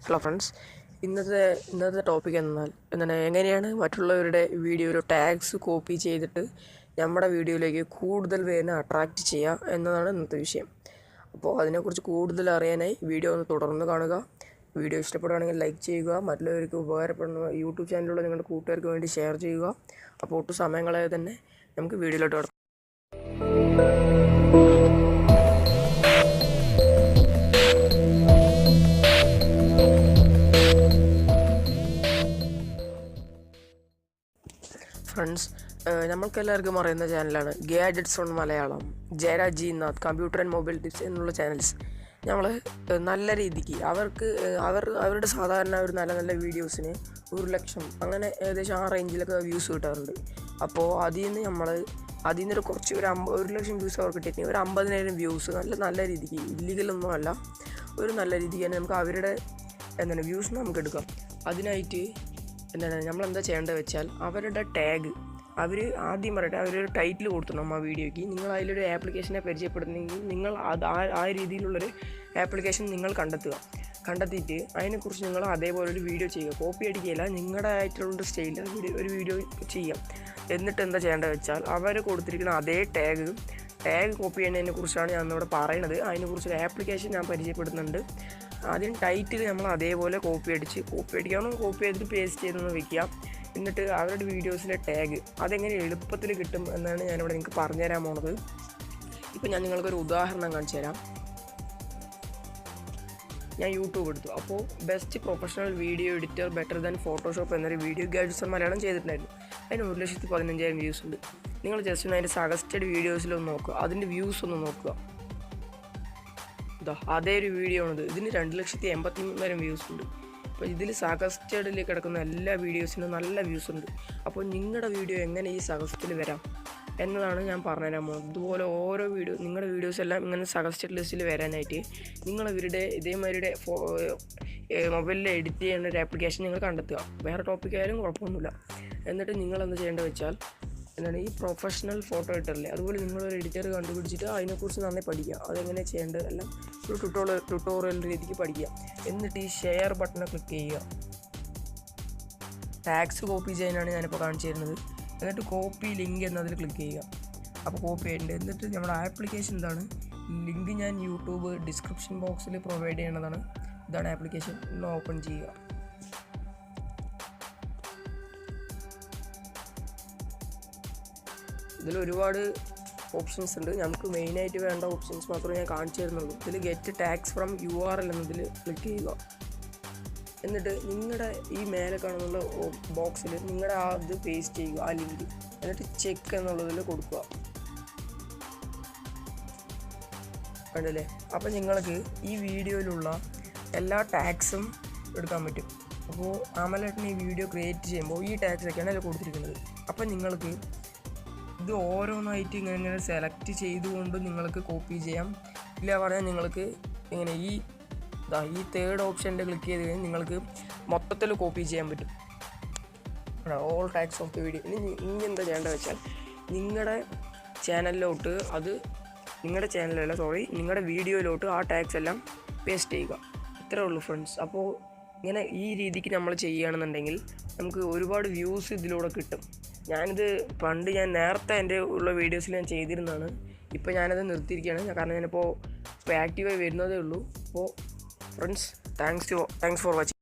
Hello friends, ഇന്നത്തെ topic എങ്ങനെയാണ് മറ്റുള്ളവരുടെ വീഡിയോയിൽ ടാഗ്സ് കോപ്പി ചെയ്തിട്ട് നമ്മുടെ വീഡിയോയിലേക്ക് കൂടുതൽ പേരിനെ അട്രാക്റ്റ് ചെയ്യുക എന്നതാണ് ഇന്നത്തെ വിഷയം. അപ്പോൾ അതിനെക്കുറിച്ച് കൂടുതൽ അറിയാനായി വീഡിയോ ഒന്ന് തുടർന്ന് കാണുക. വീഡിയോ ഇഷ്ടപ്പെടുകയാണെങ്കിൽ ലൈക്ക് ചെയ്യുക, മറ്റുള്ളവർക്ക് ഉപകാരപ്പെടുന്ന യൂട്യൂബ് ചാനലിലുള്ള നിങ്ങളുടെ കൂട്ടുകാർക്ക് വേണ്ടി ഷെയർ ചെയ്യുക. അപ്പോൾ ഒട്ടും സമയം കളയാതെ തന്നെ നമുക്ക് വീഡിയോയിലോട്ട് കിടക്കാം. ഫ്രണ്ട്സ്, നമ്മൾക്കെല്ലാവർക്കും അറിയുന്ന ചാനലാണ് gadgets on Malayalam, Jayaraj G Nath, computer and mobile tips എന്നുള്ള ചാനൽസ്. നമ്മൾ നല്ല രീതിക്ക് അവരുടെ സാധാരണ ഒരു നല്ല വീഡിയോസിന് 1,00,000 അങ്ങനെ ഏകദേശം ആ റേഞ്ചിലൊക്കെ വ്യൂസ് കിട്ടാറുണ്ട്. അപ്പോൾ അതിൽ നിന്നൊരു കുറച്ച് ഒരു 1,00,000 വ്യൂസ് അവർക്ക് കിട്ടിയിട്ട് ഒരു 50,000 വ്യൂസ് നല്ല രീതിക്ക് ഇല്ലീഗലൊന്നും അല്ല, ഒരു നല്ല രീതിക്ക് തന്നെ നമുക്ക് അവരുടെ വ്യൂസ് നമുക്ക് എടുക്കാം. അതിനായിട്ട് നമ്മളെന്താ ചെയ്യേണ്ടത് വെച്ചാൽ, അവരുടെ ടാഗ് ആദ്യം പറയട്ടെ, അവരൊരു ടൈറ്റിൽ കൊടുത്തിടണം ആ വീഡിയോയ്ക്ക്. നിങ്ങൾ അതിലൊരു ആപ്ലിക്കേഷനെ പരിചയപ്പെടുന്നെങ്കിൽ നിങ്ങൾ ആ രീതിയിലുള്ളൊരു ആപ്ലിക്കേഷൻ നിങ്ങൾ കണ്ടെത്തിയിട്ട് അതിനെക്കുറിച്ച് നിങ്ങൾ അതേപോലെ ഒരു വീഡിയോ ചെയ്യുക. കോപ്പി അടിക്കുകയില്ല, നിങ്ങളുടെ ആയിട്ടുള്ള സ്റ്റൈലിൽ ഒരു വീഡിയോ ചെയ്യാം. എന്നിട്ട് എന്താ ചെയ്യേണ്ടത് വെച്ചാൽ, അവർ കൊടുത്തിരിക്കുന്ന അതേ ടാഗ് കോപ്പി ചെയ്യുന്നതിനെ കുറിച്ചാണ് ഞാൻ ഇവിടെ പറയുന്നത്. അതിനെക്കുറിച്ചൊരു ആപ്ലിക്കേഷൻ ഞാൻ പരിചയപ്പെടുന്നുണ്ട്. അതിന് ടൈറ്റിൽ നമ്മൾ അതേപോലെ കോപ്പി അടിക്കാനും കോപ്പി ചെയ്തിട്ട് പേസ്റ്റ് ചെയ്തൊന്ന് വെക്കുക. എന്നിട്ട് അവരുടെ വീഡിയോസിലെ ടാഗ് അതെങ്ങനെ എളുപ്പത്തിൽ കിട്ടും എന്നാണ് ഞാനിവിടെ നിങ്ങൾക്ക് പറഞ്ഞുതരാൻ പോണത്. ഇപ്പം ഞാൻ നിങ്ങൾക്കൊരു ഉദാഹരണം കാണിച്ചു തരാം. ഞാൻ യൂട്യൂബ് എടുത്തു. അപ്പോൾ best professional video editor better than Photoshop എന്നൊരു വീഡിയോ ഗാഡ്ജറ്റ്സ് മലയാളം ചെയ്തിട്ടുണ്ടായിരുന്നു. അതിന് 1,15,000 വ്യൂസ് ഉണ്ട്. നിങ്ങൾ ജസ്റ്റ് ഒന്ന് അതിൻ്റെ സജസ്റ്റഡ് വീഡിയോസിലൊന്ന് നോക്കുക, അതിൻ്റെ വ്യൂസ് ഒന്ന് നോക്കുക. അതേ ഒരു വീഡിയോ ആണിത്. ഇതിന് 2,83,000 വ്യൂസ് ഉണ്ട്. അപ്പോൾ ഇതിൽ സജസ്റ്റഡിൽ കിടക്കുന്ന എല്ലാ വീഡിയോസിനും നല്ല വ്യൂസ് ഉണ്ട്. അപ്പോൾ നിങ്ങളുടെ വീഡിയോ എങ്ങനെ ഈ സജസ്റ്റഡിൽ വരാം എന്നതാണ് ഞാൻ പറഞ്ഞുതരാൻ പോകുന്നത്. ഇതുപോലെ ഓരോ നിങ്ങളുടെ വീഡിയോസ് എല്ലാം ഇങ്ങനെ സജസ്റ്റഡ് ലിസ്റ്റിൽ വരാനായിട്ട് നിങ്ങൾ ഇതേമാതിരിയുടെ മൊബൈലിൽ എഡിറ്റ് ചെയ്യുന്ന ഒരു ആപ്ലിക്കേഷൻ നിങ്ങൾ കണ്ടെത്തുക. വേറെ ടോപ്പിക് ആയാലും കുഴപ്പമൊന്നുമില്ല. എന്നിട്ട് നിങ്ങൾ എന്ത് ചെയ്യേണ്ടത് വെച്ചാൽ, ഈ പ്രൊഫഷണൽ ഫോട്ടോ എഡിറ്ററില്ലേ, അതുപോലെ നിങ്ങളൊരു എഡിറ്റർ കണ്ടുപിടിച്ചിട്ട് അതിനെക്കുറിച്ച് നന്നായി പഠിക്കുക. അതെങ്ങനെ ചെയ്യേണ്ടതെല്ലാം ഒരു ട്യൂട്ടോറിയൽ രീതിക്ക് പഠിക്കുക. എന്നിട്ട് ഈ ഷെയർ ബട്ടനെ ക്ലിക്ക് ചെയ്യുക. ടാഗ്സ് കോപ്പി ചെയ്യാനാണ് ഞാനിപ്പോൾ കാണിച്ചു തരുന്നത്. എന്നിട്ട് കോപ്പി ലിങ്ക് എന്നതിൽ ക്ലിക്ക് ചെയ്യുക. അപ്പോൾ കോപ്പി ചെയ്യേണ്ടത്. എന്നിട്ട് നമ്മുടെ ആപ്ലിക്കേഷൻ ഇതാണ്. ലിങ്ക് ഞാൻ യൂട്യൂബ് ഡിസ്ക്രിപ്ഷൻ ബോക്സിൽ പ്രൊവൈഡ് ചെയ്യേണ്ടതാണ്. ഇതാണ് ആപ്ലിക്കേഷൻ. ഒന്ന് ഓപ്പൺ ചെയ്യുക. ഇതിൽ ഒരുപാട് ഓപ്ഷൻസ് ഉണ്ട്. നമുക്ക് മെയിനായിട്ട് വേണ്ട ഓപ്ഷൻസ് മാത്രമേ ഞാൻ കാണിച്ചു തരുന്നുള്ളൂ. ഇതിൽ ഗെറ്റ് ടാഗ്സ് ഫ്രം URL എന്നതിൽ ക്ലിക്ക് ചെയ്യുക. എന്നിട്ട് നിങ്ങളുടെ ഈ മേലെ കാണുന്ന ബോക്സിൽ നിങ്ങളുടെ അത് പേസ്റ്റ് ചെയ്യുക, ആ ലിങ്ക്. എന്നിട്ട് ചെക്ക് എന്നുള്ളതിൽ കൊടുക്കുക. കണ്ടല്ലേ? അപ്പം നിങ്ങൾക്ക് ഈ വീഡിയോയിലുള്ള എല്ലാ ടാഗ്സും എടുക്കാൻ പറ്റും. അപ്പോൾ അമലേട്ടൻ ഈ വീഡിയോ ക്രിയേറ്റ് ചെയ്യുമ്പോൾ ഈ ടാഗ്സൊക്കെയാണ് അതിൽ കൊടുത്തിരിക്കുന്നത്. അപ്പം നിങ്ങൾക്ക് ഇത് ഓരോന്നായിട്ട് ഇങ്ങനെ സെലക്ട് ചെയ്തുകൊണ്ട് നിങ്ങൾക്ക് കോപ്പി ചെയ്യാം. ഇല്ല പറഞ്ഞാൽ നിങ്ങൾക്ക് ഇങ്ങനെ ഈ 3rd ഓപ്ഷൻ്റെ ക്ലിക്ക് ചെയ്ത് കഴിഞ്ഞാൽ നിങ്ങൾക്ക് മൊത്തത്തിൽ കോപ്പി ചെയ്യാൻ പറ്റും. All tags of the video. ഇനി എന്താ ചെയ്യേണ്ടത് വെച്ചാൽ, നിങ്ങളുടെ നിങ്ങളുടെ വീഡിയോയിലോട്ട് ആ ടാഗ്സ് എല്ലാം പേസ്റ്റ് ചെയ്യുക. ഇത്രേ ഉള്ളൂ ഫ്രണ്ട്സ്. അപ്പോൾ ഇങ്ങനെ ഈ രീതിക്ക് നമ്മൾ ചെയ്യുകയാണെന്നുണ്ടെങ്കിൽ നമുക്ക് ഒരുപാട് വ്യൂസ് ഇതിലൂടെ കിട്ടും. ഞാൻ നേരത്തെ എൻ്റെ ഉള്ള വീഡിയോസിൽ ഞാൻ ചെയ്തിരുന്നതാണ്. ഇപ്പോൾ ഞാനത് നിർത്തിയിരിക്കുകയാണ്, കാരണം ഞാനിപ്പോൾ ആക്റ്റീവായി വരുന്നതേ ഉള്ളൂ. അപ്പോൾ ഫ്രണ്ട്സ്, താങ്ക്സ് ഫോർ വാച്ചിങ്.